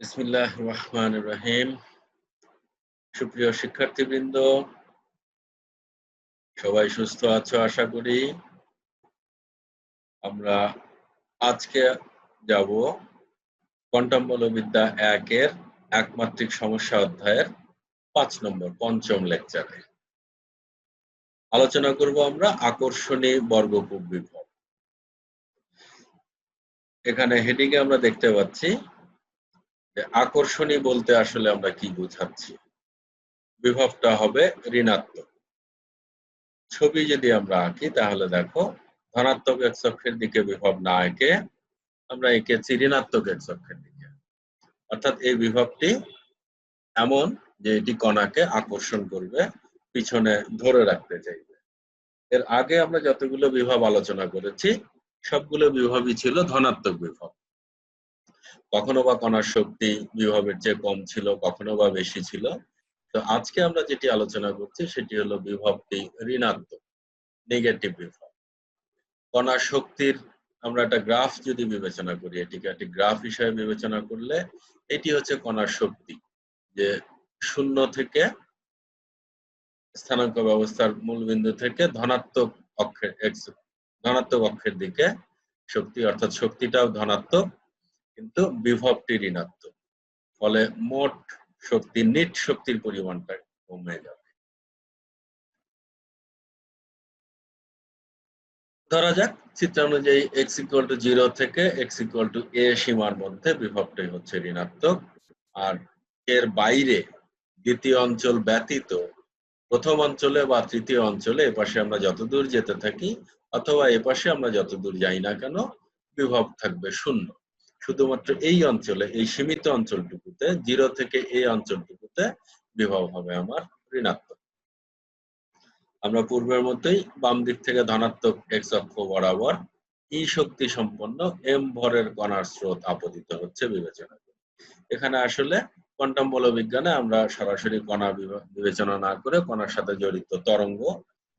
বিসমিল্লাহির রহমানির রহিম। সুপ্রিয় শিক্ষার্থীবৃন্দ, সবাই সুস্থ আছো আশা করি। আমরা আজকে যাব কোয়ান্টাম বলবিদ্যা ১ এর একমাত্রিক সমস্যা অধ্যায়ের ৫ নম্বর পঞ্চম লেকচারে। আলোচনা করব আমরা আকর্ষণী বর্গকূপ বিভব। এখানে হেডিং এ আমরা দেখতে পাচ্ছি যে আকর্ষণী বলতে আসলে আমরা কি বোঝাচ্ছি। বিভবটা হবে ঋণাত্মক। ছবি যদি আমরা আঁকি তাহলে দেখো ধনাত্মক এক্স অক্ষের দিকে বিভব না এঁকে আমরা এঁকেছি ঋণাত্মক এক্স অক্ষের দিকে। অর্থাৎ এই বিভবটি এমন যে এটি কণাকে আকর্ষণ করবে, পিছনে ধরে রাখতে চাইবে। এর আগে আমরা যতগুলো বিভব আলোচনা করেছি সবগুলো বিভবই ছিল ধনাত্মক বিভব। কখনো বা কণার শক্তি বিভবের চেয়ে কম ছিল, কখনো বা বেশি ছিল। তো আজকে আমরা যেটি আলোচনা করছি সেটি হলো বিভবটি ঋণাত্মক, নেগেটিভ বিভব। কণার শক্তির আমরা একটা গ্রাফ যদি বিবেচনা করি, এটিকে একটি গ্রাফ হিসেবে বিবেচনা করলে এটি হচ্ছে কণার শক্তি, যে শূন্য থেকে স্থানাঙ্ক ব্যবস্থার মূলবিন্দু থেকে ধনাত্মক অক্ষের দিকে শক্তি, অর্থাৎ শক্তিটাও ধনাত্মক কিন্তু বিভবটি ঋণাত্মক। ফলে মোট শক্তি, নিট শক্তির পরিমাণটা কমে যাবে। ধরা যাক চিত্র অনুযায়ী x=0 থেকে x=a সীমার মধ্যে বিভবটাই হচ্ছে ঋণাত্মক, আর এর বাইরে দ্বিতীয় অঞ্চল ব্যতীত প্রথম অঞ্চলে বা তৃতীয় অঞ্চলে এপাশে আমরা যতদূর যেতে থাকি অথবা এপাশে আমরা যতদূর যাই না কেন বিভব থাকবে শূন্য। শুধুমাত্র এই অঞ্চলে, এই সীমিত অঞ্চলটুকুতে 0 থেকে এই অঞ্চলটুকুতে বিভব হবে আমার ঋণাত্মক। আমরা পূর্বের মতোই বাম দিক থেকে ধনাত্মক এক্স অক্ষ বরাবর ই শক্তি সম্পন্ন এম ভরের কণার স্রোত আপতিত হচ্ছে বিবেচনা করি। এখানে আসলে কোয়ান্টাম বলবিজ্ঞানে আমরা সরাসরি কণা বিবেচনা না করে কণার সাথে জড়িত তরঙ্গ,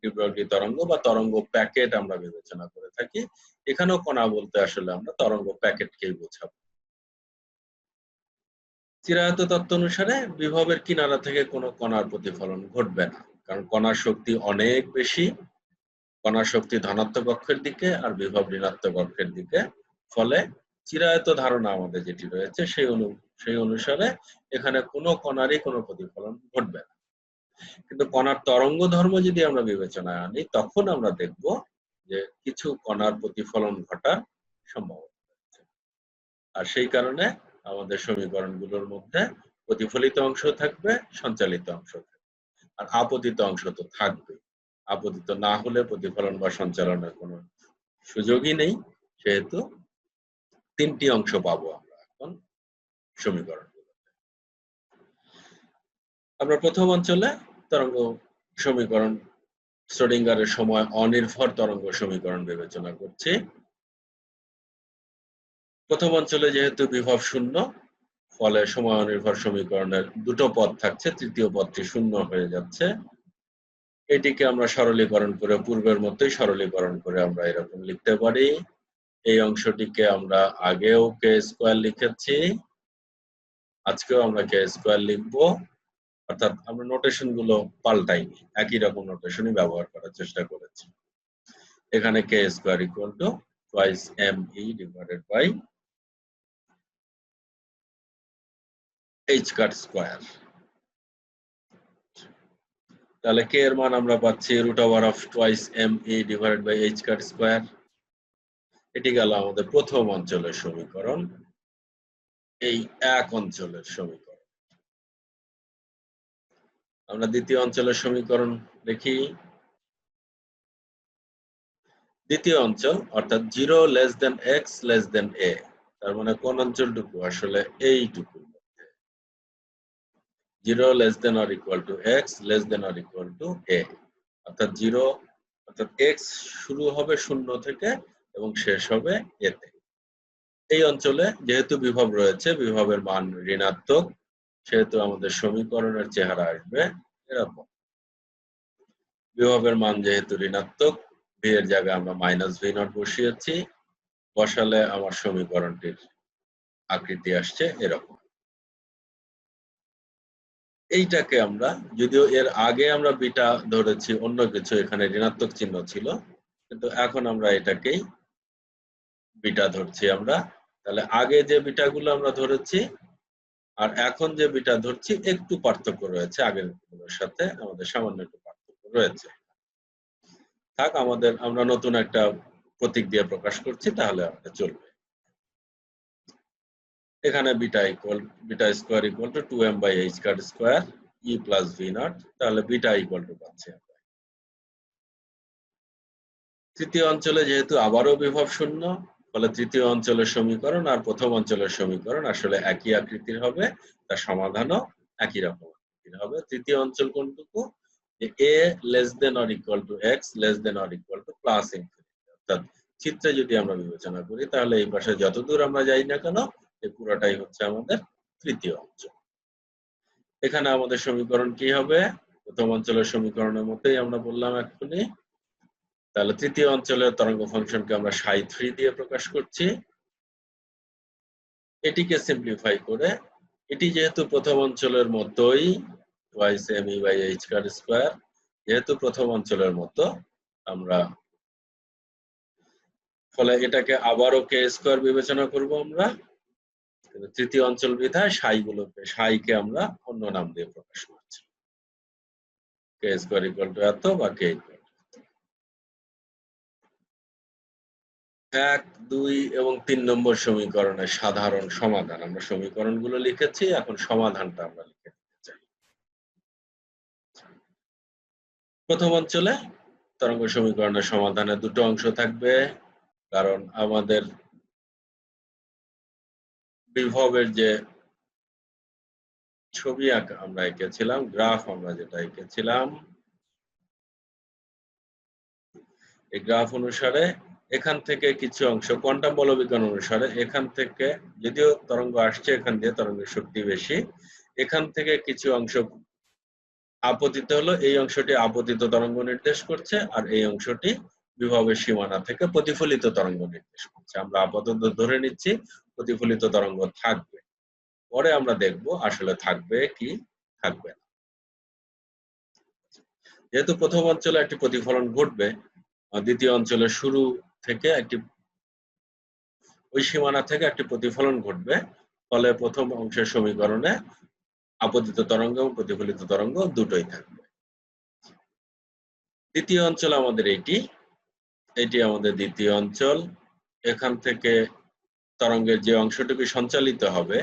বিপ্লবী তরঙ্গ বা তরঙ্গ প্যাকেট আমরা বিবেচনা করে থাকি। এখানেও কণা বলতে আসলে আমরা তরঙ্গ প্যাকেটকেই বোঝাবো। চিরায়ত তত্ত্ব অনুসারে বিভবের কিনারা থেকে কোনো কণার প্রতিফলন ঘটবে না, কারণ কণার শক্তি অনেক বেশি। কণার শক্তি ধনাত্মক অক্ষের দিকে আর বিভব ঋণাত্মক অক্ষের দিকে। ফলে চিরায়ত ধারণা আমাদের যেটি রয়েছে সেই অনুসারে এখানে কোনো কণারই কোনো প্রতিফলন ঘটবে না। কিন্তু কণার তরঙ্গ ধর্ম যদি আমরা বিবেচনায় আনি তখন আমরা দেখব যে কিছু কণার প্রতিফলন ঘটার সম্ভাবনা রয়েছে। আর সেই কারণে আমাদের সমীকরণগুলোর মধ্যে প্রতিফলিত অংশ থাকবে, সঞ্চালিত অংশ থাকবে, আর আপতিত অংশ তো থাকবে। আপতিত না হলে প্রতিফলন বা সঞ্চালনের কোনো সুযোগই নেই। সেহেতু তিনটি অংশ পাবো আমরা এখন সমীকরণগুলোতে। আমরা প্রথম অঞ্চলে তরঙ্গ সমীকরণ, শ্রোডিঙ্গারের সময় অনির্ভর তরঙ্গ সমীকরণ বিবেচনা করছি। প্রথম অঞ্চলে যেহেতু বিভব শূন্য, ফলে সময় অনির্ভর সমীকরণের দুটো পদ থাকছে, তৃতীয় পদটি শূন্য হয়ে যাচ্ছে। এটিকে আমরা সরলীকরণ করে, পূর্বের মতোই সরলীকরণ করে আমরা এরকম লিখতে পারি। এই অংশটিকে আমরা আগেও কে স্কয়ার লিখেছি, আজকেও আমরা কে স্কয়ার লিখব। অর্থাৎ আমরা নোটেশন গুলো পাল্টাইনি, একই রকম নোটেশনই ব্যবহার করার চেষ্টা করেছি। এখানে k square equal to twice m e divided by h cut square. তাহলে কে এর মান আমরা পাচ্ছি √অফ twice m e divided by h cut square. এটি গেল আমাদের প্রথম অঞ্চলের সমীকরণ, এই এক অঞ্চলের সমীকরণ। আমরা দ্বিতীয় অঞ্চলের সমীকরণ দেখি। দ্বিতীয় অঞ্চল অর্থাৎ 0 less than x less than a, তার মানে কোন অঞ্চলটুকু? আসলে এইটুকু, 0 less than or equal to x less than or equal to a। অর্থাৎ 0 অর্থাৎ x শুরু হবে শূন্য থেকে এবং শেষ হবে a তে। এই অঞ্চলে যেহেতু বিভব রয়েছে, বিভবের মান ঋণাত্মক, সেহেতু আমাদের সমীকরণের চেহারা আসবে এরকম। বিভবের মান যেহেতু ঋণাত্মক, ভি এর জায়গায় আমরা মাইনাস ভি নট বসিয়েছি। বসালে আমার সমীকরণটির আকৃতি আসছে এরকম। এইটাকে আমরা, যদিও এর আগে আমরা বিটা ধরেছি অন্য কিছু, এখানে ঋণাত্মক চিহ্ন ছিল, কিন্তু এখন আমরা এটাকেই বিটা ধরছি আমরা। তাহলে আগে যে বিটাগুলো আমরা ধরেছি আর এখন যে বিটা ধরছি একটু পার্থক্য রয়েছে, আগের গুলোর সাথে আমাদের সামান্য একটু পার্থক্য রয়েছে। থাক, আমরা নতুন একটা প্রতীক দিয়ে প্রকাশ করছি, তাহলে আমাদের চলবে। এখানে beta square equal to 2m/h cut square e plus v not, তাহলে বিটা ইকুয়াল টু পাচ্ছি আমরা। তৃতীয় অঞ্চলে যেহেতু আবারও বিভব শূন্য, ফলে তৃতীয় অঞ্চলের সমীকরণ আর প্রথম অঞ্চলের সমীকরণ আসলে একই আকৃতির হবে, তার সমাধানও একই রকম আকৃতির হবে। তৃতীয় অঞ্চল কোনটুকু? যে a less than or equal to x less than or equal to plus infinity. অর্থাৎ চিত্রে যদি আমরা বিবেচনা করি, তাহলে এই পাশে যতদূর আমরা যাই না কেন, এই পুরোটাই হচ্ছে আমাদের তৃতীয় অঞ্চল। এখানে আমাদের সমীকরণ কি হবে? প্রথম অঞ্চলের সমীকরণের মতোই আমরা বললাম এক্ষুনি। তাহলে তৃতীয় অঞ্চলের তরঙ্গ ফাংশনকে আমরা ψ3 দিয়ে প্রকাশ করছি। এটিকে সিম্পলিফাই করে, এটি যেহেতু প্রথম অঞ্চলের মতোই twice me/h কাট স্কয়ার, যেহেতু প্রথম অঞ্চলের মতো, আমরা ফলে এটাকে আবারও কে স্কয়ার বিবেচনা করব আমরা। তৃতীয় অঞ্চল বিধায় সাইকে আমরা অন্য নাম দিয়ে প্রকাশ করছি, কে স্কয়ার ইকুয়াল টু এত বা কে ইকুয়াল 1, 2 এবং 3 নম্বর সমীকরণের সাধারণ সমাধান। আমরা সমীকরণগুলো লিখেছি, এখন সমাধানটা আমরা লিখে দিতে চাই। প্রথম অঞ্চলে তরঙ্গ সমীকরণের সমাধানে দুটো অংশ থাকবে, কারণ আমাদের বিভবের যে ছবি আমরা এঁকেছিলাম, গ্রাফ আমরা যেটা এঁকেছিলাম, এই গ্রাফ অনুসারে এখান থেকে কিছু অংশ কোয়ান্টাম বলবিজ্ঞান অনুসারে, এখান থেকে যদিও তরঙ্গ আসছে এখান দিয়ে, তরঙ্গের শক্তি বেশি, এখান থেকে কিছু অংশ আপতিত হলো, এই অংশটি আপতিত তরঙ্গ নির্দেশ করছে, আর এই অংশটি বিভবের সীমানা থেকে প্রতিফলিত তরঙ্গ নির্দেশ করছে। আমরা আপাতত ধরে নিচ্ছি প্রতিফলিত তরঙ্গ থাকবে, পরে আমরা দেখব আসলে থাকবে কি থাকবে না। যেহেতু প্রথম অঞ্চলে একটি প্রতিফলন ঘটবে, দ্বিতীয় অঞ্চলের শুরু থেকে ওই সীমানা থেকে একটি প্রতিফলন ঘটবে, ফলে প্রথম অংশের সমীকরণে আপতিত তরঙ্গ এবং প্রতিফলিত তরঙ্গ দুটোই থাকবে। দ্বিতীয় অঞ্চল আমাদের এটি আমাদের দ্বিতীয় অঞ্চল। এখান থেকে তরঙ্গের যে অংশটুকু সঞ্চালিত হবে,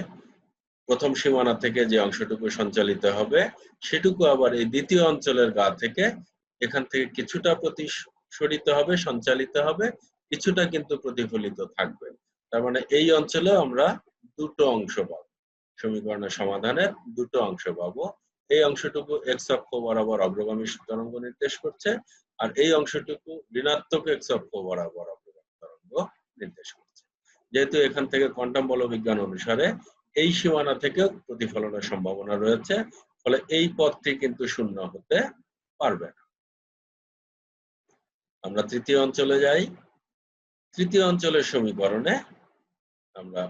প্রথম সীমানা থেকে যে অংশটুকু সঞ্চালিত হবে, সেটুকু আবার এই দ্বিতীয় অঞ্চলের গা থেকে এখান থেকে কিছুটা প্রতিসরিত হবে, সঞ্চালিত হবে, কিছুটা কিন্তু প্রতিফলিত থাকবে। তার মানে এই অঞ্চলে আমরা দুটো অংশ পাবো, সমীকরণের সমাধানের দুটো অংশ পাবো। এই অংশটুকু এক্স অক্ষ বরাবর অগ্রগামী তরঙ্গ নির্দেশ করছে, আর এই অংশটুকু ঋণাত্মক এক্স অক্ষ বরাবর অগ্রগামী তরঙ্গ নির্দেশ করছে। যেহেতু এখান থেকে কোয়ান্টাম বলবিজ্ঞান অনুসারে এই সীমানা থেকেও প্রতিফলনের সম্ভাবনা রয়েছে, ফলে এই পথটি কিন্তু শূন্য হতে পারবে না। আমরা তৃতীয় অঞ্চলে যাই। তৃতীয় অঞ্চলের সমীকরণে আমরা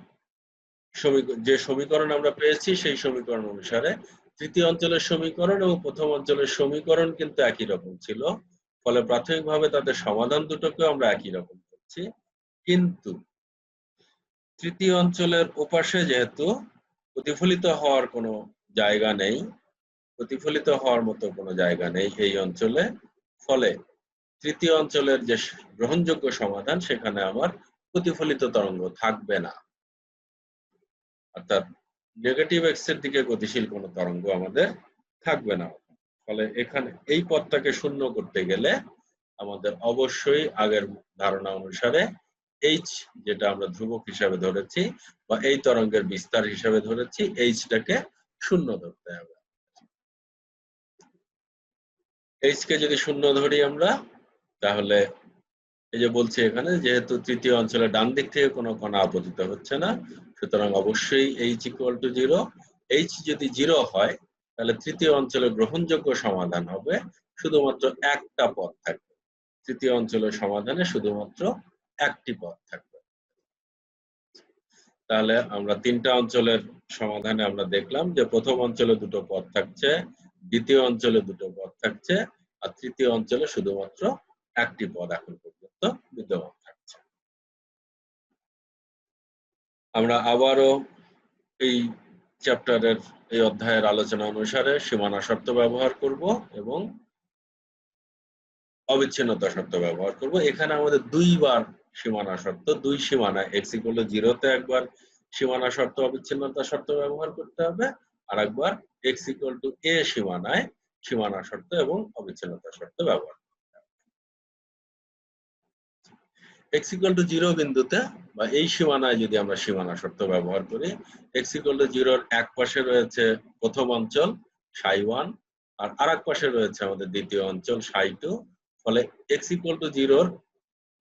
যে সমীকরণ আমরা পেয়েছি, সেই সমীকরণ অনুসারে তৃতীয় অঞ্চলের সমীকরণ এবং প্রথম অঞ্চলের সমীকরণ কিন্তু একই রকম ছিল, ফলে প্রাথমিকভাবে তাদের সমাধান দুটোকে আমরা একই রকম করছি। কিন্তু তৃতীয় অঞ্চলের ওপাশে যেহেতু প্রতিফলিত হওয়ার কোনো জায়গা নেই, প্রতিফলিত হওয়ার মতো কোনো জায়গা নেই এই অঞ্চলে, ফলে তৃতীয় অঞ্চলের যে গ্রহণযোগ্য সমাধান, সেখানে আমার প্রতিফলিত তরঙ্গ থাকবে না। অর্থাৎ নেগেটিভ এক্স এর দিকে গতিশীল কোনো তরঙ্গ আমাদের থাকবে না। ফলে এখানে এই পথটাকে শূন্য করতে গেলে আমাদের অবশ্যই আগের ধারণা অনুসারে এইচ, যেটা আমরা ধ্রুবক হিসাবে ধরেছি বা এই তরঙ্গের বিস্তার হিসাবে ধরেছি, এইচটাকে শূন্য ধরতে হবে। এইচ কে যদি শূন্য ধরি আমরা, তাহলে এই যে বলছি এখানে, যেহেতু তৃতীয় অঞ্চলে ডান দিক থেকে কোনো কণা আপতিত হচ্ছে না, সুতরাং অবশ্যই এইচ ইকুয়াল টু 0। এইচ যদি 0 হয়, তাহলে তৃতীয় অঞ্চলে গ্রহণযোগ্য সমাধান হবে শুধুমাত্র একটা পথ থাকবে। তৃতীয় অঞ্চলের সমাধানে শুধুমাত্র একটি পথ থাকবে। তাহলে আমরা তিনটা অঞ্চলের সমাধানে আমরা দেখলাম যে প্রথম অঞ্চলে দুটো পদ থাকছে, দ্বিতীয় অঞ্চলে দুটো পদ থাকছে, আর তৃতীয় অঞ্চলে শুধুমাত্র একটি পদ এখন পর্যন্ত বিদ্যমান থাকছে। আমরা আবারও এই চ্যাপ্টারের এই অধ্যায়ের আলোচনা অনুসারে সীমানা শর্ত ব্যবহার করব এবং অবিচ্ছিন্নতা শর্ত ব্যবহার করব। এখানে আমাদের দুইবার সীমানা শর্ত, দুই সীমানা x = 0 তে একবার সীমানা শর্ত অবিচ্ছিন্নতা শর্ত ব্যবহার করতে হবে, আর একবার x = a সীমানায় সীমানা শর্ত এবং অবিচ্ছিন্নতা শর্ত ব্যবহার করতে হবে। x = 0 বিন্দুতে বা এই সীমানায় যদি আমরা সীমানা শর্ত ব্যবহার করি, x = 0 এর এক পাশে রয়েছে প্রথম অঞ্চল ψ1 আর আরেক পাশে রয়েছে আমাদের দ্বিতীয় অঞ্চল ψ2। ফলে x =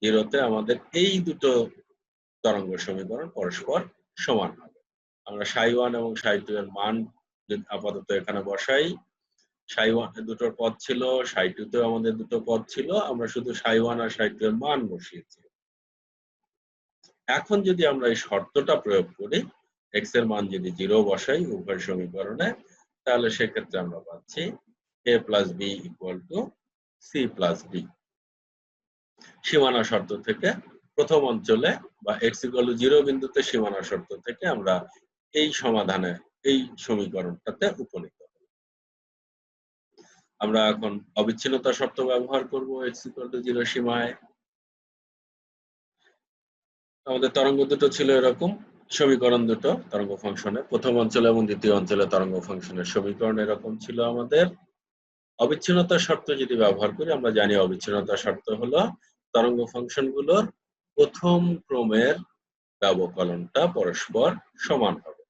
0 তে আমাদের এই দুটো তরঙ্গ সমীকরণ পরস্পর সমান হবে। আমরা ψ1 এবং ψ2 এর মান আপাতত এখানে বসাই। ψ1 এ দুটো পদ ছিল, ψ2 তেও আমাদের দুটো পদ ছিল, আমরা শুধু ψ1 আর ψ2 এর মান বসিয়েছি। এখন যদি আমরা এই শর্তটা প্রয়োগ করি, x এর মান যদি 0 বসাই উভয় সমীকরণে, তাহলে সেক্ষেত্রে আমরা পাচ্ছি a + b = c + d। সীমানা শর্ত থেকে প্রথম অঞ্চলে বা x = 0 বিন্দুতে সীমানা শর্ত থেকে আমরা এই সমাধানে এই সমীকরণটাতে উপনীত হব। আমরা এখন অবিচ্ছিন্নতা শর্ত ব্যবহার করব x = 0 সীমায়। আমাদের তরঙ্গ দুটো ছিল এরকম, সমীকরণ দুটো তরঙ্গ ফাংশনের প্রথম অঞ্চলে এবং দ্বিতীয় অঞ্চলে তরঙ্গ ফাংশনের সমীকরণ এরকম ছিল আমাদের। অবিচ্ছিন্নতা শর্ত যদি ব্যবহার করি, আমরা জানি অবিচ্ছিন্নতা শর্ত হলো তরঙ্গ ফাংশনগুলোর প্রথম ক্রমের ব্যবকলনটা পরস্পর সমান হবে।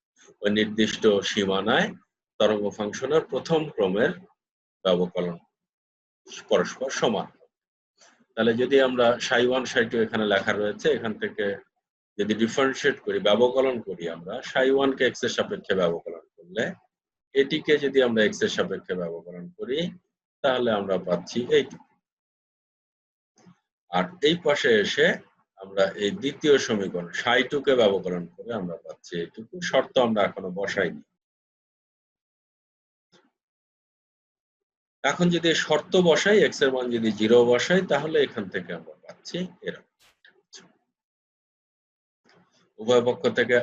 ওই নির্দিষ্ট সীমানায় তরঙ্গ ফাংশনের প্রথম ক্রমের ব্যবকলন পরস্পর সমান। তাহলে যদি আমরা ψ1 ψ2 এখানে লেখা রয়েছে, এখান থেকে যদি ডিফারেন্সিয়েট করি, ব্যবকলন করি, আমরা ψ1 কে x এর সাপেক্ষে ব্যবকলন করলে, এটিকে যদি আমরা x এর সাপেক্ষে ব্যবকলন করি, তাহলে আমরা পাচ্ছি এইটুকু। আর এই পাশে এসে আমরা এই দ্বিতীয় সমীকরণ ψ2 কে ব্যবকলন করে আমরা পাচ্ছি এইটুকু। শর্ত আমরা এখনো বসাইনি। এখন যদি শর্ত বসাই, x এর মান যদি 0 বসাই, তাহলে এখান থেকে আমরা পাচ্ছি এরকম। উভয় পক্ষ থেকে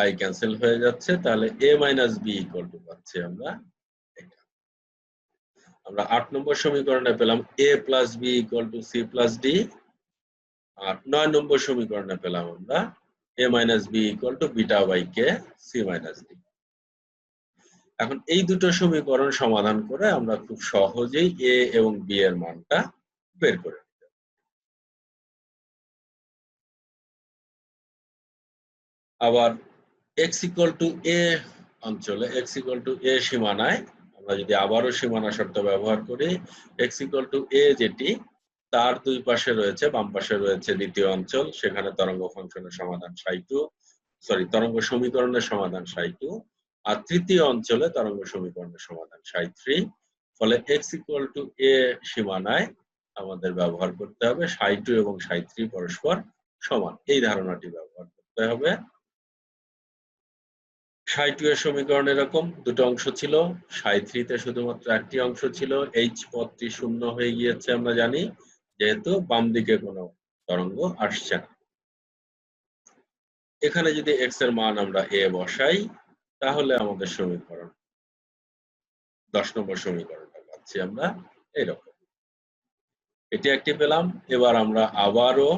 i ক্যান্সেল হয়ে যাচ্ছে, তাহলে a - b = পাচ্ছি আমরা এটা। আমরা ৮ নম্বর সমীকরণে পেলাম a + b = c + d, আর ৯ নম্বর সমীকরণে পেলাম আমরা a - b = β/k c - d। এখন এই দুটো সমীকরণ সমাধান করে আমরা খুব সহজেই a এবং b এর মানটা বের করে নিতে পারি। আবার x = a অঞ্চলে, x = a সীমানায় আমরা যদি আবারও সীমানা শর্ত ব্যবহার করি, x = a যেটি, তার দুই পাশে রয়েছে, বাম পাশে রয়েছে দ্বিতীয় অঞ্চল, সেখানে তরঙ্গ ফাংশনের সমাধান তরঙ্গ সমীকরণের সমাধান ψ2, আর তৃতীয় অঞ্চলে তরঙ্গ সমীকরণের সমাধান ψ3। ফলে x = a সীমানায় আমাদের ব্যবহার করতে হবে ψ2 এবং ψ3 পরস্পর সমান, এই ধারণাটি ব্যবহার করতে হবে। ψ2 এর সমীকরণ এরকম, দুটো অংশ ছিল, ψ3 তে শুধুমাত্র একটি অংশ ছিল, h পদটি শূন্য হয়ে গিয়েছে আমরা জানি, যেহেতু বাম দিকে কোনো তরঙ্গ আসছে না। এখানে যদি x এর মান আমরা a বসাই, তাহলে আমাদের সমীকরণ 10 নম্বর সমীকরণটা পাচ্ছি আমরা এরকম। এটি একটি পেলাম। এবার আমরা আবারও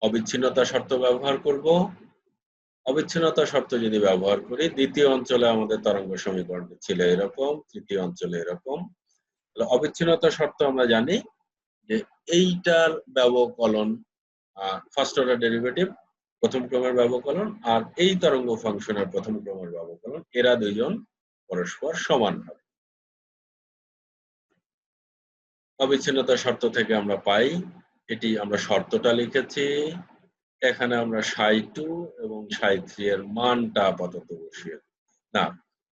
অবিচ্ছিন্নতা শর্ত ব্যবহার করব। অবিচ্ছিন্নতা শর্ত যদি ব্যবহার করি, দ্বিতীয় অঞ্চলে আমাদের তরঙ্গ সমীকরণটি ছিল এরকম, তৃতীয় অঞ্চলে এরকম। তাহলে অবিচ্ছিন্নতা শর্ত আমরা জানি যে এইটার ব্যবকলন ফার্স্ট অর্ডার ডেরিভেটিভ প্রথম ক্রমের ব্যবকলন, আর এই তরঙ্গ ফাংশনের প্রথম ক্রমের ব্যবকলন, এরা দুইজন পরস্পর সমান হবে। অবিচ্ছিন্নতা শর্ত থেকে আমরা পাই, এটি আমরা শর্তটা লিখেছি, এখানে আমরা ψ2 এবং ψ3 এর মানটা আপাতত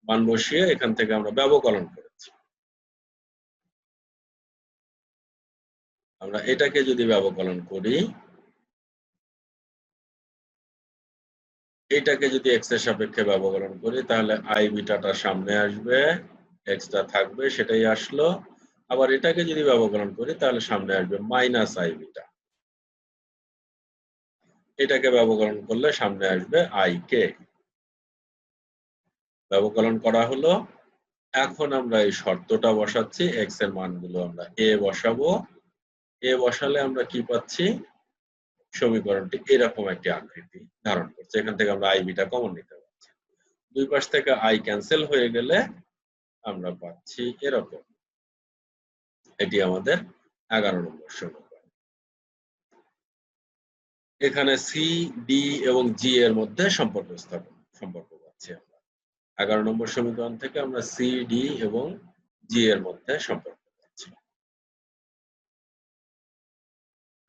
মান বসিয়ে এখান থেকে আমরা ব্যবকলন করেছি। আমরা এটাকে যদি ব্যবকলন করি, এইটাকে যদি এক্স এর সাপেক্ষে ব্যবকলন করি তাহলে আই বিটাটা সামনে আসবে, এক্সটা থাকবে সেটাই আসলো। আবার এটাকে যদি ব্যবকলন করি তাহলে সামনে আসবে মাইনাস আই বিটা। এটাকে ব্যবকলন করলে সামনে আসবে আই কে। ব্যবকলন করা হলো। এখন আমরা এই শর্তটা বসাচ্ছি, এক্স এর মানগুলো আমরা এ বসাবো। এ বসালে আমরা কি পাচ্ছি? সমীকরণটি এরকম একটি আকৃতি ধারণ করছে। এখান থেকে আমরা আই বিটা কমন নিতে পারছি। দুই পাশ থেকে আই ক্যান্সেল হয়ে গেলে আমরা পাচ্ছি এরকম। এটি আমাদের 11 নম্বর সমীকরণ। এখানে সি, ডি এবং জি এর মধ্যে সম্পর্ক পাচ্ছি আমরা। 11 নম্বর সমীকরণ থেকে আমরা সি, ডি এবং জি এর মধ্যে সম্পর্ক পাচ্ছি।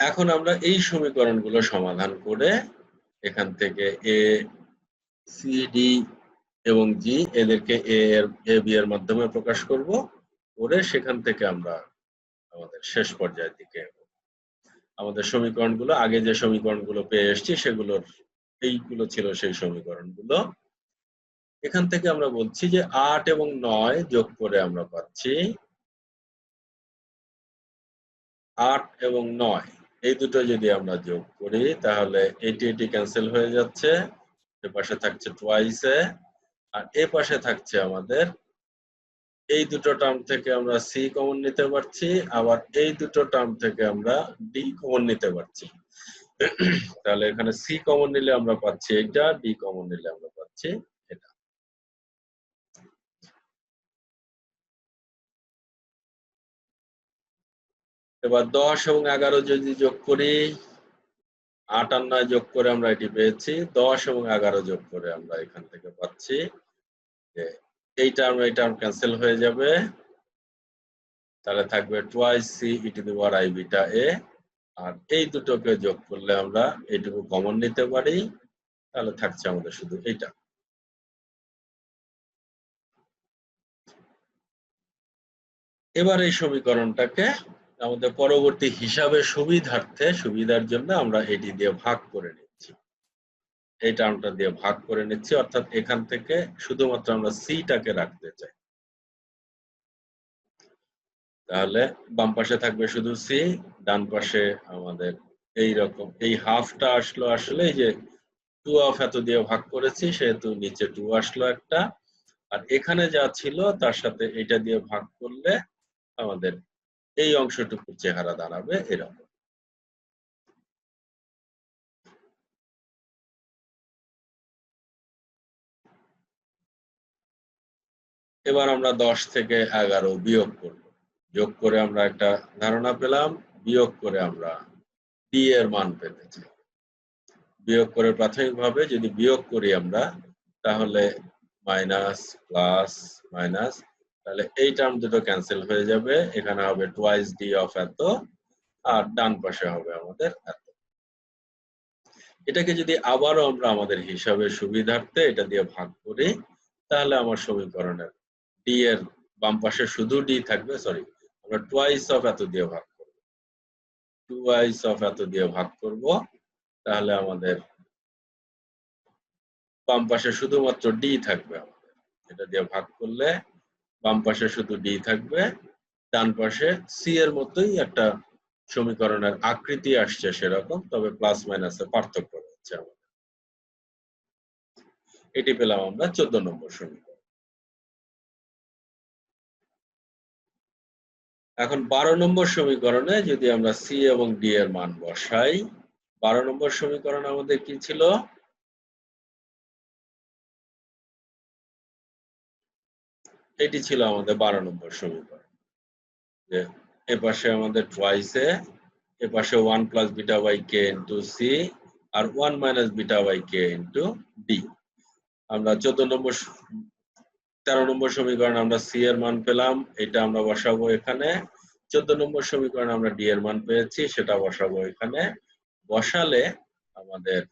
এখন আমরা এই সমীকরণগুলো সমাধান করে এখান থেকে এ, সি, ডি এবং জি এদেরকে এ বি এর মাধ্যমে প্রকাশ করব, করে সেখান থেকে আমরা আমাদের শেষ পর্যায়ের দিকে আমাদের সমীকরণগুলো আগে যে সমীকরণগুলো পেয়ে এসেছি সেগুলোর এইগুলো ছিল সেই সমীকরণগুলো। এখান থেকে আমরা বলছি যে 8 এবং 9 যোগ করে আমরা পাচ্ছি 8 এবং 9 এই দুটো যদি আমরা যোগ করি তাহলে এটি ক্যান্সেল হয়ে যাচ্ছে। এ পাশে থাকছে টুয়াইস এ, আর এ পাশে থাকছে আমাদের এই দুটো টার্ম থেকে আমরা সি কমন নিতে পারছি, আবার এই দুটো টার্ম থেকে আমরা ডি কমন নিতে পারছি। তাহলে এখানে সি কমন নিলে আমরা পাচ্ছি এটা, ডি কমন নিলে আমরা পাচ্ছি এটা। এবার 10 এবং 11 যদি যোগ করি, 8 আর 9 যোগ করে আমরা এটি পেয়েছি। 10 এবং 11 যোগ করে আমরা এখান থেকে পাচ্ছি যে এই টার্ম ক্যান্সেল হয়ে যাবে। তাহলে থাকবে twice c e to the power i beta a. আর এই দুটোকে যোগ করলে আমরা এইটুকু কমন নিতে পারি। তাহলে থাকছে আমাদের শুধু এইটা। এবার এই সমীকরণটাকে আমাদের পরবর্তী হিসাবে সুবিধার জন্য আমরা এটি দিয়ে ভাগ করে নিচ্ছি। এই টার্মটা দিয়ে ভাগ করে নিচ্ছি, অর্থাৎ এখান থেকে শুধুমাত্র আমরা সিটাকে রাখতে চাই। তাহলে বাম পাশে থাকবে শুধু সি, ডান পাশে আমাদের এই রকম এই হাফটা আসলো আসলে এই যে 2 অফ এত দিয়ে ভাগ করেছি সেহেতু নিচে 2 আসলো একটা, আর এখানে যা ছিল তার সাথে এটা দিয়ে ভাগ করলে আমাদের এই অংশটুকুর চেহারা দাঁড়াবে এরকম। এবার আমরা 10 থেকে 11 বিয়োগ করব। যোগ করে আমরা একটা ধারণা পেলাম, বিয়োগ করে আমরা ডি এর মান পেতে চাই। বিয়োগ করে প্রাথমিকভাবে যদি বিয়োগ করি আমরা তাহলে মাইনাস প্লাস মাইনাস, তাহলে এই টার্ম দুটো ক্যান্সেল হয়ে যাবে। এখানে হবে টুয়াইস ডি অফ এত, আর ডান পাশে হবে আমাদের এত। এটাকে যদি আবারও আমরা আমাদের হিসাবের সুবিধার্থে এটা দিয়ে ভাগ করি তাহলে আমার সমীকরণের ডি এর বাম পাশে শুধু ডি থাকবে, সরি আমরা টুয়াইস অফ এত দিয়ে ভাগ করব, টুয়াইস অফ এত দিয়ে ভাগ করব। তাহলে আমাদের বাম পাশে শুধুমাত্র ডি থাকবে আমাদের। এটা দিয়ে ভাগ করলে বাম পাশে শুধু ডি থাকবে, ডান পাশে সি এর মতোই একটা সমীকরণের আকৃতি আসছে সেরকম, তবে প্লাস মাইনাসে পার্থক্য রয়েছে আমাদের। এটি পেলাম আমরা 14 নম্বর সমীকরণ। এখন 12 নম্বর সমীকরণে যদি আমরা সি এবং ডি এর মান বসাই, 12 নম্বর সমীকরণ আমাদের কি ছিল? এটি ছিল আমাদের 12 নম্বর সমীকরণ, যে এপাশে আমাদের টুয়াইস এ, এপাশে 1 plus beta by K into C, আর 1 minus beta by K into D. আমরা 13 নম্বর সমীকরণ আমরা সি এর মান পেলাম, এটা আমরা বসাবো এখানে। 14 নম্বর সমীকরণ আমরা ডি এর মান পেয়েছি, সেটা বসাবো এখানে। বসালে আমাদের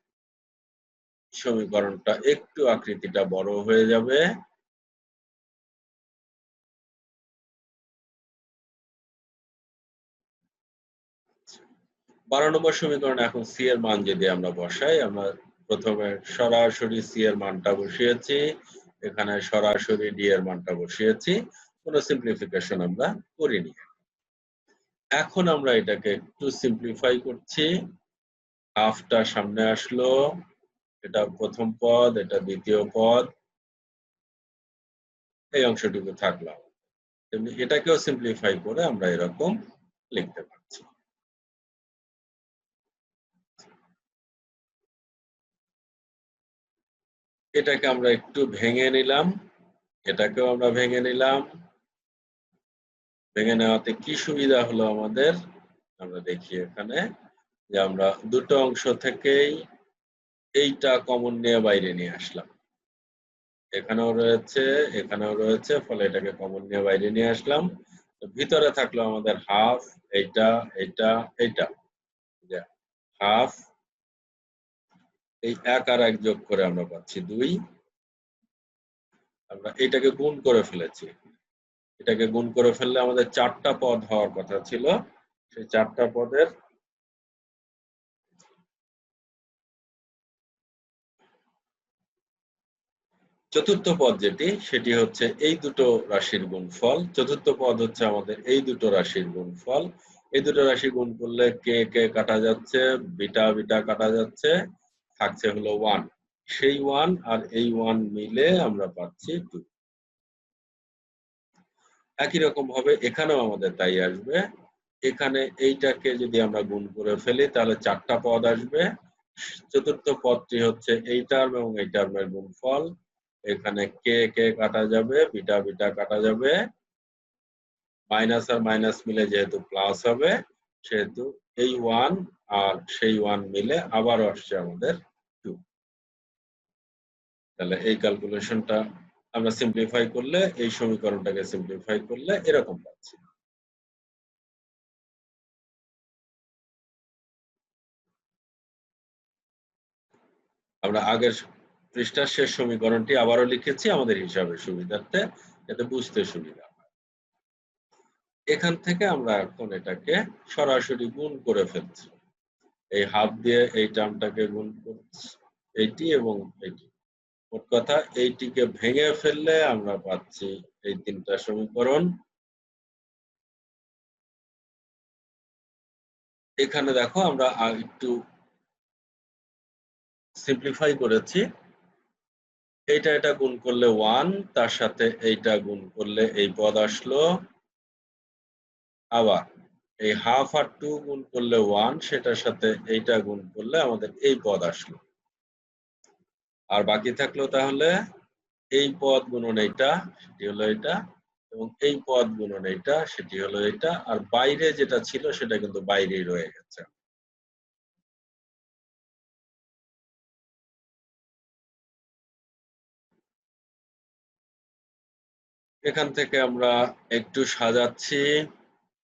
সমীকরণটা একটু আকৃতিটা বড় হয়ে যাবে। 12 নম্বর সমীকরণে এখন সি এর মান যদি আমরা বসাই, আমরা প্রথমে সরাসরি সি এর মানটা বসিয়েছি, এখানে সরাসরি ডি এর মানটা বসিয়েছি, কোনো সিম্পলিফিকেশন আমরা করিনি। এখন আমরা এটাকে একটু সিম্পলিফাই করছি। হাফটা সামনে আসলো, এটা প্রথম পদ, এটা দ্বিতীয় পদ, এই অংশটুকু থাকলো। তেমনি এটাকেও সিম্পলিফাই করে আমরা এরকম লিখতে পারছি। এটাকে আমরা একটু ভেঙে নিলাম, এটাকেও আমরা ভেঙে নিলাম। ভেঙে নেওয়াতে কি সুবিধা হলো আমাদের, আমরা দেখি এখানে যে আমরা দুটো অংশ থেকেই এইটা কমন নিয়ে বাইরে নিয়ে আসলাম। এখানেও রয়েছে, এখানেও রয়েছে, ফলে এটাকে কমন নিয়ে বাইরে নিয়ে আসলাম। ভিতরে থাকলো আমাদের হাফ, এইটা, এইটা, এইটা, হাফ, এই ১ আর ১ যোগ করে আমরা পাচ্ছি ২। আমরা এটাকে গুণ করে ফেলেছি। এটাকে গুণ করে ফেললে আমাদের ৪টা পদ হওয়ার কথা ছিল। সেই ৪টা পদের চতুর্থ পদ যেটি, সেটি হচ্ছে এই দুটো রাশির গুণফল। চতুর্থ পদ হচ্ছে আমাদের এই দুটো রাশির গুণফল। এই দুটো রাশি গুণ করলে কে কে কাটা যাচ্ছে, বিটা বিটা কাটা যাচ্ছে, থাকছে হলো 1। সেই 1 আর এই 1 মিলে আমরা পাচ্ছি 2। একই রকম ভাবে এখানেও আমাদের তাই আসবে। এখানে এইটাকে যদি আমরা গুণ করে ফেলি তাহলে ৪টা পদ আসবে। চতুর্থ পদটি হচ্ছে এই টার্ম এবং এই টার্মের গুণফল। এখানে কে কে কাটা যাবে, বিটা বিটা কাটা যাবে, মাইনাস আর মাইনাস মিলে যেহেতু প্লাস হবে, সেহেতু এই 1 আর সেই 1 মিলে আবারও আসছে আমাদের 2। তাহলে এই ক্যালকুলেশনটা আমরা সিম্পলিফাই করলে, এই সমীকরণটাকে সিম্পলিফাই করলে এরকম পাচ্ছি। আমরা আগের পৃষ্ঠার শেষ সমীকরণটি আবারও লিখেছি আমাদের হিসাবের সুবিধার্থে, যাতে বুঝতে সুবিধা হয়। এখান থেকে আমরা এখন এটাকে সরাসরি গুণ করে ফেলছি। এই হাফ দিয়ে এই টার্মটাকে গুণ করছি, এইটি এবং এইটি। মোট কথা এইটিকে ভেঙে ফেললে আমরা পাচ্ছি এই ৩টা সমীকরণ। এখানে দেখো আমরা একটু সিম্পলিফাই করেছি। এইটা এটা গুণ করলে 1, তার সাথে এইটা গুণ করলে এই পদ আসলো। আবার এই হাফ আর 2 গুণ করলে 1, সেটার সাথে এইটা গুণ করলে আমাদের এই পদ আসলো। আর বাকি থাকলো তাহলে এই পদ গুণন এইটা, সেটি হলো এটা, এবং এই পদ গুণন এইটা, সেটি হলো এটা। আর বাইরে যেটা ছিল সেটা কিন্তু বাইরেই রয়ে গেছে। এখান থেকে আমরা একটু সাজাচ্ছি,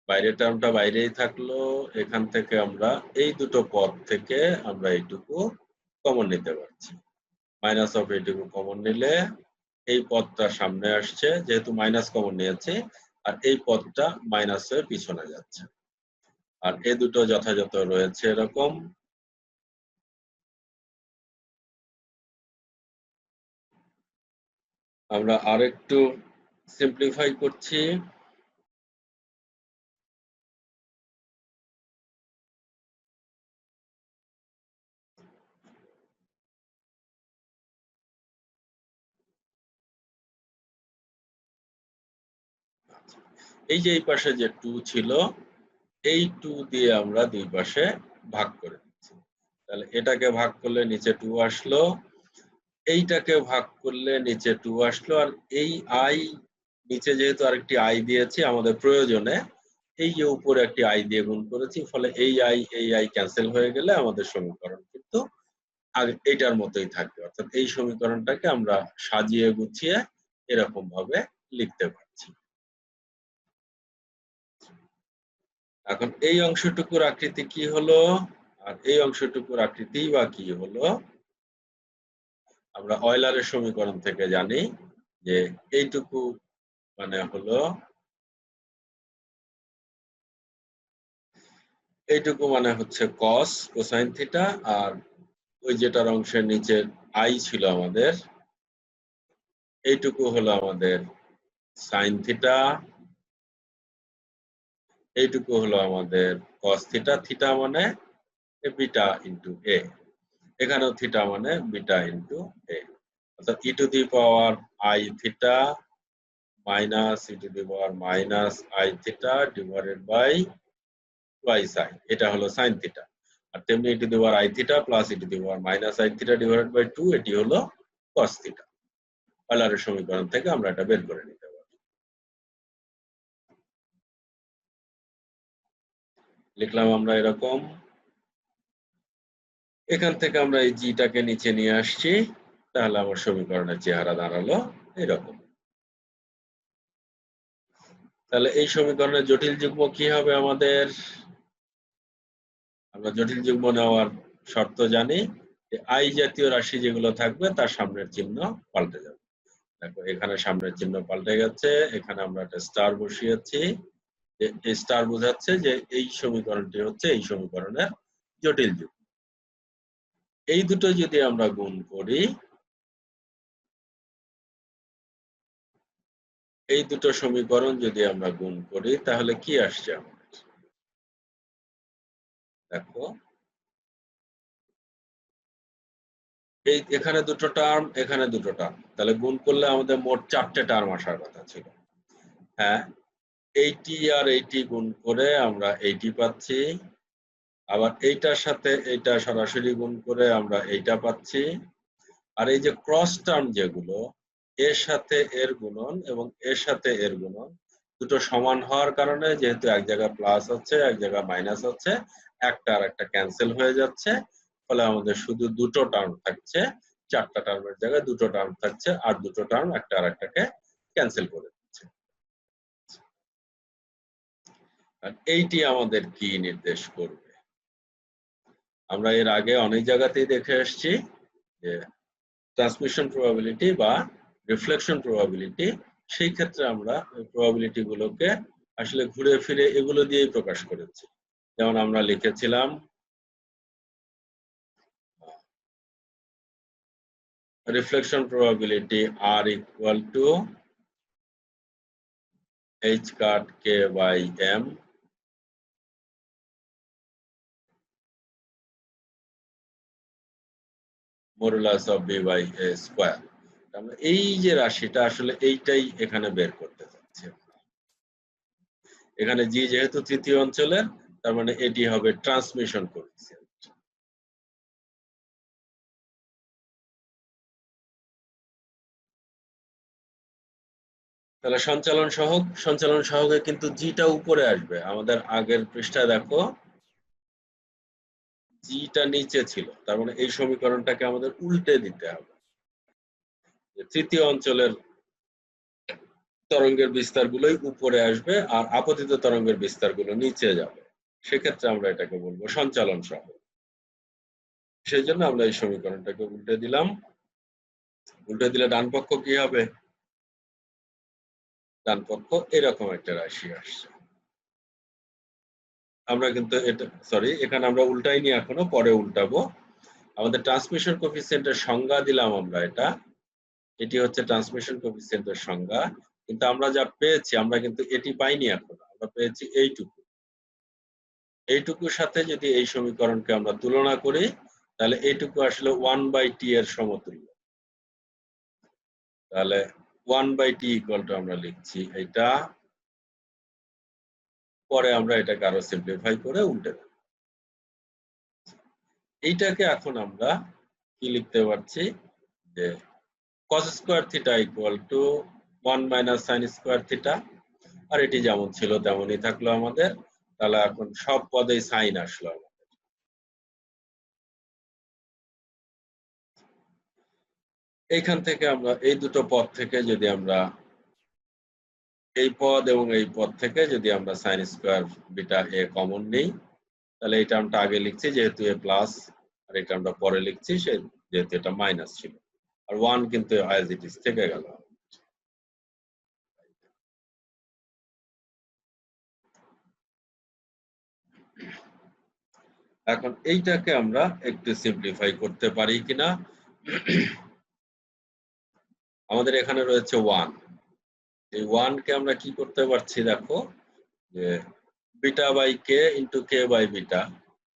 বাইরের টার্মটা বাইরেই থাকলো। এখান থেকে আমরা এই দুটো পদ থেকে আমরা এইটুকু কমন নিতে পারছি। মাইনাস অফ এইটুকু কমন নিলে এই পদটা সামনে আসছে, যেহেতু মাইনাস কমন নিয়েছে, আর এই পদটা মাইনাস হয়ে পিছনে যাচ্ছে। আর এ দুটো যথাযথ রয়েছে এরকম। আমরা আরেকটু সিম্পলিফাই করছি। এই যে এই পাশে যে 2 ছিল, এই 2 দিয়ে আমরা দুই পাশে ভাগ করে দিচ্ছি। তাহলে এটাকে ভাগ করলে নিচে 2 আসলো, এইটাকে ভাগ করলে নিচে 2 আসলো, আর এই i নিচে যেহেতু আরেকটি i দিয়েছি আমাদের প্রয়োজনে, এই যে উপরে একটি i দিয়ে গুণ করেছি, ফলে এই i ক্যান্সেল হয়ে গেলে আমাদের সমীকরণ কিন্তু আগে এইটার মতোই থাকবে। অর্থাৎ এই সমীকরণটাকে আমরা সাজিয়ে গুছিয়ে এরকম ভাবে লিখতে পারছি। এখন এই অংশটুকুর আকৃতি কি হলো, আর এই অংশটুকুর আকৃতি বা কি হলো, আমরা অয়লারের সমীকরণ থেকে জানি যে এইটুকু মানে হলো, এইটুকু মানে হচ্ছে cos কোসাইন থিটা, আর ওই যেটার অংশের নিচে আই ছিল আমাদের, এইটুকু হলো আমাদের সাইন থিটা, এইটুকু হলো আমাদের কস থিটা। থিটা মানে বিটা ইন্টু এ, এখানেও থিটা মানে বিটা ইন্টু এ, অর্থাৎ e to the power i theta minus e to the power minus i theta divided by two i sine, এটা হলো সাইন থিটা। আর তেমনি e to the power i theta plus e to the power minus i theta divided by 2, এটি হলো cos theta. ইউলারের সমীকরণ থেকে আমরা এটা বের করে নিতে পারি। লিখলাম আমরা এরকম, এখান থেকে আমরা এই জিটাকে নিচে নিয়ে আসছি, তাহলে আমার সমীকরণের চেহারা দাঁড়ালো এরকম। তাহলে এই সমীকরণের জটিল যুগ্ম কি হবে আমাদের? আমরা জটিল যুগ্ম নেওয়ার শর্ত জানি যে আই জাতীয় রাশি যেগুলো থাকবে তার সামনের চিহ্ন পাল্টে যাবে। দেখো এখানে সামনের চিহ্ন পাল্টে গেছে, এখানে আমরা একটা স্টার বসিয়েছি, যে এই স্টার বোঝাচ্ছে যে এই সমীকরণটি হচ্ছে এই সমীকরণের জটিল যুগ্ম। এই দুটো যদি আমরা গুণ করি, এই দুটো সমীকরণ যদি আমরা গুণ করি তাহলে কি আসছে আমাদের? দেখো এই এখানে দুটো টার্ম, এখানে দুটো টার্ম, তাহলে গুণ করলে আমাদের মোট 4টে টার্ম আসার কথা ছিল। হ্যাঁ, এইটি আর এইটি গুণ করে আমরা এইটি পাচ্ছি, আবার এইটার সাথে এইটা সরাসরি গুণ করে আমরা এইটা পাচ্ছি। আর এই যে ক্রস টার্ম যেগুলো, এর সাথে এর গুণন এবং এর সাথে এর গুণন দুটো সমান হওয়ার কারণে, যেহেতু এক জায়গায় প্লাস হচ্ছে এক জায়গায় মাইনাস হচ্ছে, একটা আর একটা ক্যান্সেল হয়ে যাচ্ছে, ফলে আমাদের শুধু দুটো টার্ম থাকছে। 4টা টার্মের জায়গায় দুটো টার্ম থাকছে, আর দুটো টার্ম একটা আর একটাকে ক্যান্সেল করে দিচ্ছে। আর এইটি আমাদের কি নির্দেশ করবে? আমরা এর আগে অনেক জায়গাতেই দেখে আসছি যে ট্রান্সমিশন প্রবাবিলিটি বা রিফ্লেকশন প্রবাবিলিটি, সেই ক্ষেত্রে আমরা প্রবাবিলিটি গুলোকে আসলে ঘুরে ফিরে এগুলো দিয়েই প্রকাশ করেছি। যেমন আমরা লিখেছিলাম রিফ্লেকশন প্রবাবিলিটি আর equal to H cut K by M modulus of B by A square. আমরা এই যে রাশিটা আসলে এইটাই এখানে বের করতে চাচ্ছি। এখানে জি যেহেতু তৃতীয় অঞ্চলের, তার মানে এটি হবে ট্রান্সমিশন কোএফিসিয়েন্ট। তাহলে সঞ্চালন সহকে কিন্তু জিটা উপরে আসবে। আমাদের আগের পৃষ্ঠায় দেখো জিটা নিচে ছিল, তার মানে এই সমীকরণটাকে আমাদের উল্টে দিতে হবে। তৃতীয় অঞ্চলের তরঙ্গের বিস্তারগুলোই উপরে আসবে আর আপতিত তরঙ্গের বিস্তারগুলো নিচে যাবে। সেক্ষেত্রে আমরা এটাকে বলবো সঞ্চালন সহগ। সেই জন্য আমরা এই সমীকরণটাকে উল্টে দিলাম। উল্টে দিলে ডান পক্ষ কি হবে? ডান পক্ষ এরকম একটা রাশি আসছে। আমরা কিন্তু এটা এখানে আমরা উল্টাইনি, এখনো পরে উল্টাবো। আমাদের ট্রান্সমিশন কোএফিসিয়েন্টের সংজ্ঞা দিলাম আমরা এটা, এটি হচ্ছে ট্রান্সমিশন কোএফিসিয়েন্টের সংজ্ঞা। কিন্তু আমরা যা পেয়েছি, আমরা কিন্তু এটি পাইনি এখনো, আমরা পেয়েছি এইটুকু। এইটুকুর সাথে যদি এই সমীকরণকে আমরা তুলনা করি, তাহলে এইটুকু আসলে 1/t এর সমতুল্য। তাহলে 1/t ইকুয়াল টু আমরা লিখছি এটা, পরে আমরা এটাকে আরো সিম্পলিফাই করে উল্টে দেব। এইটাকে এখন আমরা কি লিখতে পারছি যে cos square theta equal to 1 minus sin square theta. আর এটি যেমন ছিল তেমনই থাকলো আমাদের। তাহলে এখন সব পদেই সাইন আসলো আমাদের। এইখান থেকে আমরা এই দুটো পদ থেকে যদি আমরা এই পদ এবং এই পদ থেকে যদি আমরা sine square beta a common নেই, তাহলে এই টার্মটা আগে লিখছি যেহেতু এ প্লাস, আর এই টার্মটা পরে লিখছি যেহেতু এটা মাইনাস ছিল, আর 1 কিন্তু অ্যাজ ইট ইজ থেকে গেল। এখন এইটাকে আমরা একটু সিম্পলিফাই করতে পারি কিনা। আমাদের এখানে রয়েছে 1। এই 1 কে আমরা কি করতে পারছি দেখো, যে beta by K into K by beta,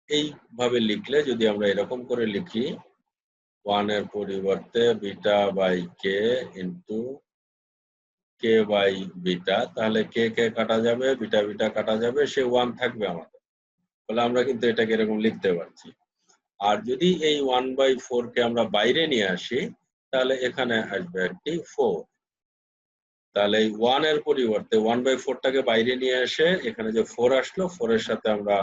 এইভাবে লিখলে যদি আমরা এরকম করে লিখি 1 এর পরিবর্তে beta by K into K by beta, তাহলে কে কে কাটা যাবে, বিটা বিটা কাটা যাবে, সে 1 থাকবে আমাদের। তাহলে আমরা কিন্তু এটাকে এরকম লিখতে পারছি। আর যদি এই 1/4 কে আমরা বাইরে নিয়ে আসি, তাহলে এখানে আসবে একটি 4। তাহলে এই 1 এর পরিবর্তে 1/4 টাকে বাইরে নিয়ে এসে এখানে যে 4 আসলো, 4 এর সাথে আমরা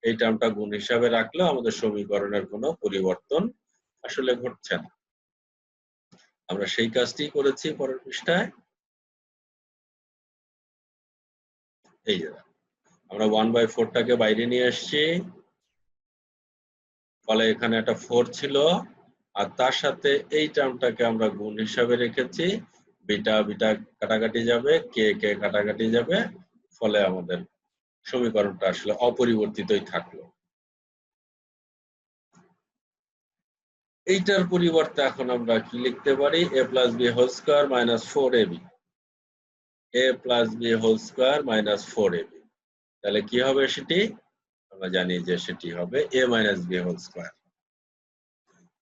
এই টার্মটা গুণ হিসাবে রাখলেও আমাদের সমীকরণের কোনো পরিবর্তন আসলে ঘটছে না। আমরা সেই কাজটি করেছি পরের পৃষ্ঠায়। এই যে আমরা 1/4 টাকে বাইরে নিয়ে এসেছি, ফলে এখানে একটা 4 ছিল, আর তার সাথে এই টার্মটাকে আমরা গুণ হিসাবে রেখেছি। বিটা বিটা কাটাকাটি যাবে, কে কে কাটাকাটি যাবে, ফলে আমাদের সমীকরণটা আসলে অপরিবর্তিতই থাকলো। এইটার পরিবর্তে এখন আমরা কি লিখতে পারি, a plus B whole square minus 4ab, a plus B whole square minus 4ab। তাহলে কি হবে সেটি? আমরা জানি যে সেটি হবে a minus B whole square.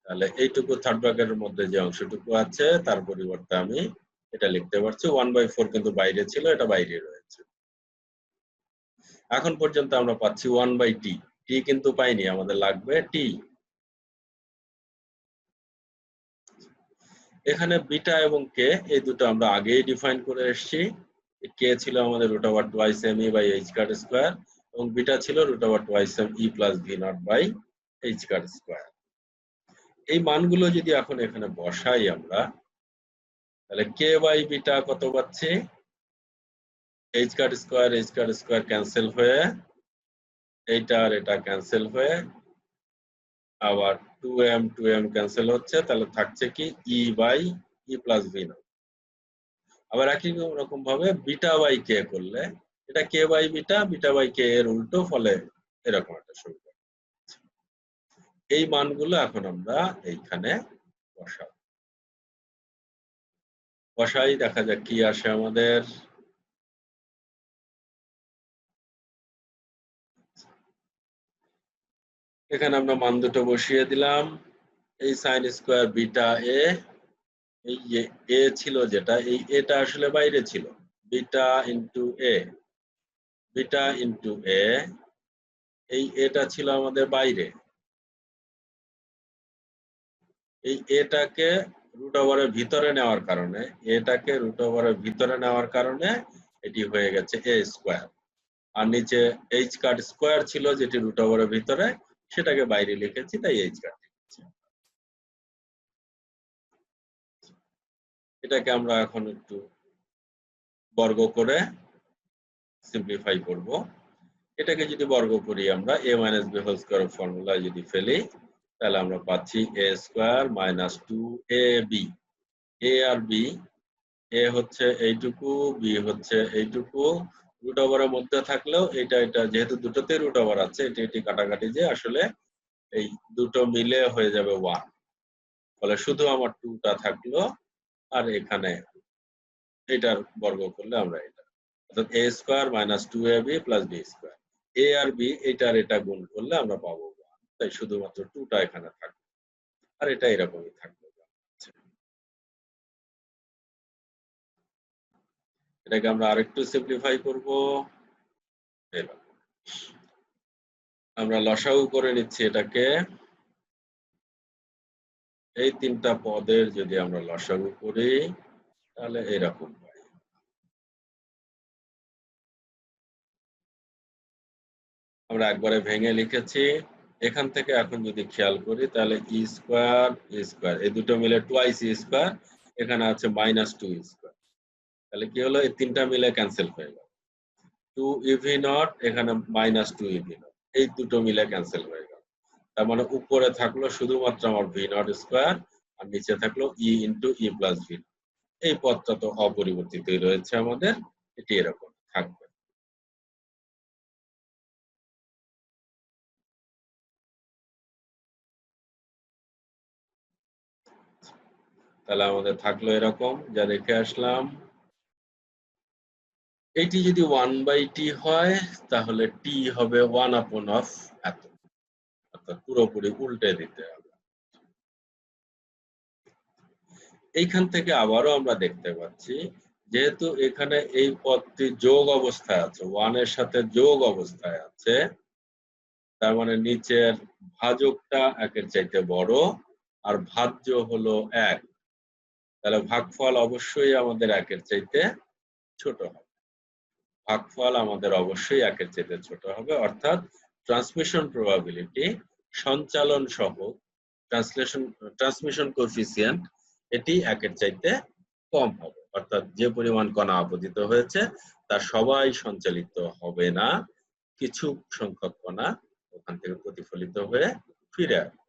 তাহলে এইটুকু থার্ড ব্র্যাকেটের মধ্যে যে অংশটুকু আছে তার পরিবর্তে আমি এটা লিখতে পারছি। 1/4 কিন্তু বাইরে ছিল, এটা বাইরে রয়েছে। এখন পর্যন্ত আমরা পাচ্ছি 1/t, t কিন্তু পাইনি, আমাদের লাগবে t। এখানে বিটা এবং কে এই দুটো আমরা আগেই ডিফাইন করে এসেছি। কে ছিল আমাদের √2m e/h² এবং বিটা ছিল √2m e plus v0 by h²। এই মানগুলো যদি এখন এখানে বসাই আমরা, তাহলে কে বাই বিটা কত পাচ্ছি, h² ক্যান্সেল হয়ে এইটা আর এটা ক্যান্সেল হয়ে আবার 2m ক্যান্সেল হচ্ছে, তাহলে থাকছে কি e plus v0। আবার একই রকম ভাবে বিটা বাই কে করলে এটা কে বাই বিটা, বিটা বাই কে এর উল্টো, ফলে এরকম একটা সমীকরণ। এই মানগুলো এখন আমরা এইখানে বসাই, দেখা যাক কি আসে আমাদের। এখানে আমরা মান দুটো বসিয়ে দিলাম। এই সাইন স্কোয়ার বিটা এ, এই এ ছিল যেটা, এই এটা আসলে বাইরে ছিল, বিটা ইন্টু এ, বিটা ইন্টু এ, এই এটা ছিল আমাদের বাইরে। এই এটাকে রুট ওভারের ভিতরে নেওয়ার কারণে, এটাকে রুট ওভারের ভিতরে নেওয়ার কারণে এটি হয়ে গেছে এ স্কোয়ার। আর নিচে এইচ কাট স্কোয়ার ছিল যেটি রুট ওভারের ভিতরে, সেটাকে বাইরে লিখেছি, তাই এইচ কাট লিখেছি। এটাকে আমরা এখন একটু বর্গ করে সিম্পলিফাই করব। এটাকে যদি বর্গ করি আমরা a minus B whole square ফর্মুলায় যদি ফেলি, তাহলে আমরা পাচ্ছি a square minus 2ab। a আর b, a হচ্ছে এইটুকু, b হচ্ছে এইটুকু, রুট ওভারের মধ্যে থাকলেও এটা এটা যেহেতু দুটোতে রুট ওভার আছে, এটি এটি কাটাকাটি যে আসলে এই দুটো মিলে হয়ে যাবে 1, ফলে শুধু আমার 2টা থাকলো। আর এখানে এটার বর্গ করলে আমরা এটা, অর্থাৎ a square minus 2ab plus b square. a আর b এটার এটা গুণ করলে আমরা পাবো 1, তাই শুধুমাত্র 2টা এখানে থাকবে, আর এটা এরকমই থাকবে। এটাকে আমরা আরেকটু সিম্পলিফাই করব। এরকম আমরা লসাগু করে নিচ্ছি এটাকে। এই তিনটা পদের যদি আমরা লসাগু করি, তাহলে এরকম পাই। আমরা একবারে ভেঙে লিখেছি। এখান থেকে এখন যদি খেয়াল করি, তাহলে ই স্কয়ার এই দুটো মিলে টুয়াইস ই স্কয়ার, এখানে আছে মাইনাস 2 স্কয়ার। তাহলে কি হলো, এই তিনটা মিলে ক্যান্সেল হয়ে গেল। 2 ইভি নট, এখানে মাইনাস 2 ইভি নট, এই দুটো মিলে ক্যান্সেল হয়ে গেল। তার মানে উপরে থাকলো শুধুমাত্র আমার ভি নট স্কয়ার, আর নিচে থাকলো ই ইন্টু ই প্লাস ভি। এই পদটা তো অপরিবর্তিতই রয়েছে আমাদের, এটি এরকম থাকবে। তাহলে আমাদের থাকলো এরকম, যা রেখে আসলাম। এইটি যদি 1/t হয় তাহলে t হবে 1/of এত, অর্থাৎ পুরোপুরি উল্টে দিতে হবে। এইখান থেকে আবারও আমরা দেখতে পাচ্ছি, যেহেতু এখানে এই পদটি যোগ অবস্থায় আছে, 1 এর সাথে যোগ অবস্থায় আছে, তার মানে নিচের ভাজকটা 1 এর চাইতে বড় আর ভাজ্য হলো 1, তাহলে ভাগফল অবশ্যই আমাদের 1 এর চাইতে ছোট হবে। ভাগফল আমাদের অবশ্যই 1 এর চাইতে ছোট হবে, অর্থাৎ ট্রান্সমিশন প্রবাবিলিটি, সঞ্চালন সহগ, ট্রান্সমিশন কোএফিসিয়েন্ট এটি 1 এর চাইতে কম হবে, অর্থাৎ যে পরিমাণ কণা আপতিত হয়েছে তার সবাই সঞ্চালিত হবে না, কিছু সংখ্যক কণা ওখান থেকে প্রতিফলিত হয়ে ফিরে আসবে।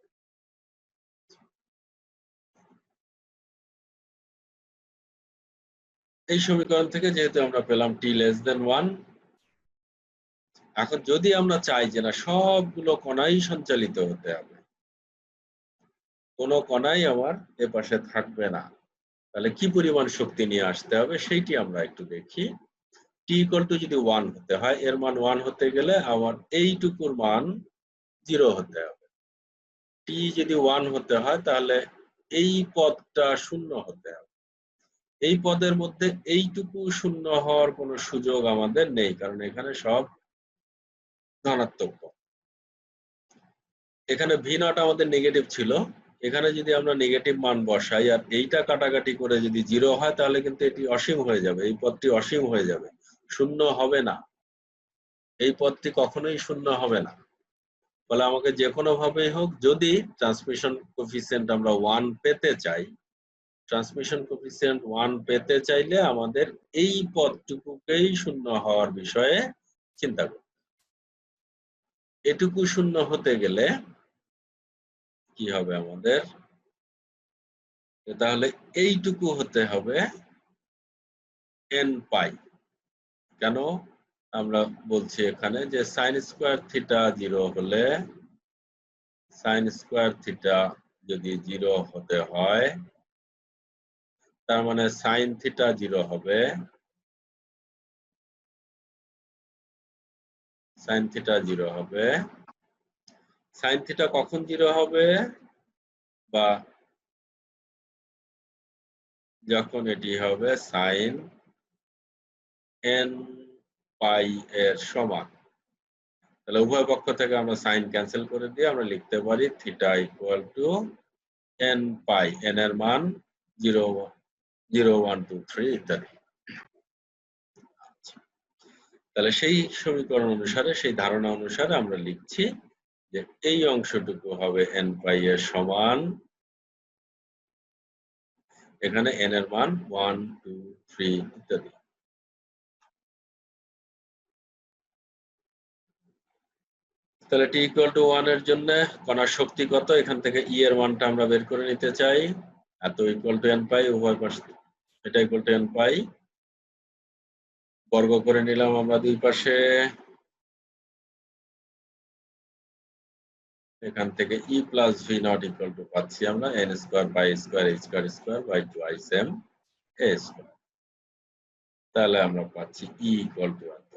এই সমীকরণ থেকে যেহেতু আমরা পেলাম t<1, এখন যদি আমরা চাই যে না সবগুলো কণাই সঞ্চালিত হতে হবে, কোনো কণাই আমার এপাশে থাকবে না, তাহলে কি পরিমাণ শক্তি নিয়ে আসতে হবে সেইটি আমরা একটু দেখি। t = যদি 1 হতে হয়, এর মান 1 হতে গেলে আমার এইটুকুর মান 0 হতে হবে। t যদি 1 হতে হয় তাহলে এই পদটা 0 হতে হবে। এই পদের মধ্যে এইটুকু 0 হওয়ার কোনো সুযোগ আমাদের নেই, কারণ এখানে সব ধনাত্মক পদ। এখানে v0 আমাদের নেগেটিভ ছিল, এখানে যদি আমরা নেগেটিভ মান বসাই আর এইটা কাটাকাটি করে যদি 0 হয় তাহলে কিন্তু এটি অসীম হয়ে যাবে, এই পদটি অসীম হয়ে যাবে, 0 হবে না, এই পদটি কখনোই 0 হবে না। ফলে আমাকে যে কোনো ভাবেই হোক, যদি ট্রান্সমিশন কোএফিসিয়েন্ট আমরা 1 পেতে চাই, ট্রান্সমিশন কোএফিসিয়েন্ট 1 পেতে চাইলে আমাদের এই পদটুকুকেই 0 হওয়ার বিষয়ে চিন্তা করব। এটুকু 0 হতে গেলে কি হবে আমাদের, তাহলে এইটুকু হতে হবে n π। কেন আমরা বলছি এখানে যে sin স্কয়ার থিটা 0 হলে, sin স্কয়ার থিটা যদি 0 হতে হয় তার মানে sin থিটা 0 হবে, sin থিটা 0 হবে। sin থিটা কখন 0 হবে, বা যখন এটি হবে sin n π এর সমান। তাহলে উভয় পক্ষ থেকে আমরা সাইন ক্যান্সেল করে দিয়ে আমরা লিখতে পারি থিটা = n π, n এর মান 0, 0, 1, 2, 3 ইত্যাদি। তাহলে সেই সমীকরণ অনুসারে, সেই ধারণা অনুসারে আমরা লিখছি যে এই অংশটুকু হবে n π এর সমান, এখানে n এর মান 1, 2, 3 ইত্যাদি। তাহলে t = 1 এর জন্য কণার শক্তি কত, এখান থেকে e এর মানটা আমরা বের করে নিতে চাই, এত = n π, উভয় পাশে এটা = n π, বর্গ করে নিলাম আমরা দুই পাশে, এখান থেকে e + v0 পাচ্ছি আমরা n²/² h²² তাহলে আমরা পাচ্ছি e = এত।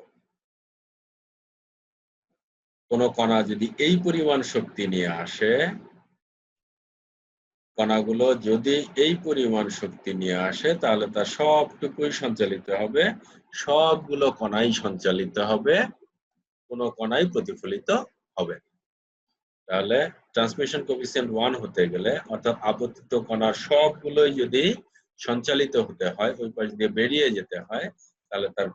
কোন কণা যদি এই পরিমাণ শক্তি নিয়ে আসে, কণাগুলো যদি এই পরিমাণ শক্তি নিয়ে আসে তাহলে তার সবটুকুই সঞ্চালিত হবে, সবগুলো কণাই সঞ্চালিত হবে, কোনো কণাই প্রতিফলিত হবে। তাহলে ট্রান্সমিশন কোএফিসিয়েন্ট 1 হতে গেলে, অর্থাৎ আপতিত কণার সবগুলোই যদি সঞ্চালিত হতে হয়, ওই পাশ দিয়ে বেরিয়ে যেতে হয়, তাহলে তার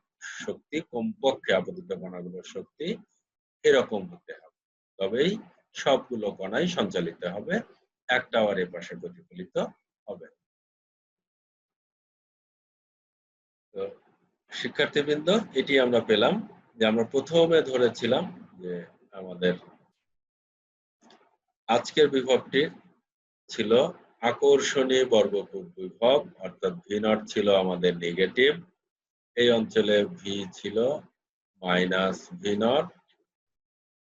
শক্তি কমপক্ষে, আপতিত কণাগুলোর শক্তি এরকম হতে হবে, তবেই সবগুলো কণাই সঞ্চালিত হবে, একটাও আর এপাশে প্রতিফলিত হবে। তো শিক্ষার্থীবৃন্দ, এটি আমরা পেলাম যে আমরা প্রথমে ধরেছিলাম যে আমাদের আজকের বিভবটি ছিল আকর্ষণী বর্গক্ষেত্র বিভব, অর্থাৎ v0 ছিল আমাদের নেগেটিভ, এই অঞ্চলে v ছিল -v0,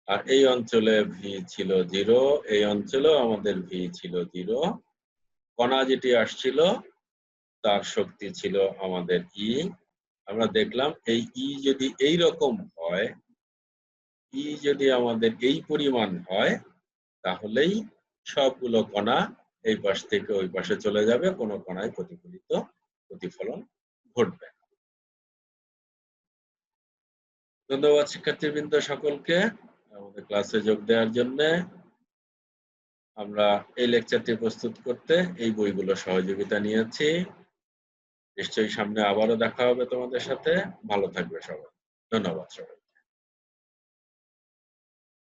আর এই অঞ্চলে v ছিল 0, এই অঞ্চলেও আমাদের v ছিল 0। কণা যেটি আসছিল তার শক্তি ছিল আমাদের ই। আমরা দেখলাম এই ই যদি এই রকম হয়, ই যদি আমাদের এই পরিমাণ হয়, তাহলেই সবগুলো কণা এই পাশ থেকে ওই পাশে চলে যাবে, কোনো কণায় প্রতিফলন ঘটবে না। ধন্যবাদ শিক্ষার্থীবৃন্দ সকলকে আমাদের ক্লাসে যোগ দেওয়ার জন্য। আমরা এই লেকচারটি প্রস্তুত করতে এই বইগুলো সহযোগিতা নিয়েছি। নিশ্চয়ই সামনে আবারও দেখা হবে তোমাদের সাথে। ভালো থাকবে সবাই। ধন্যবাদ সবাই।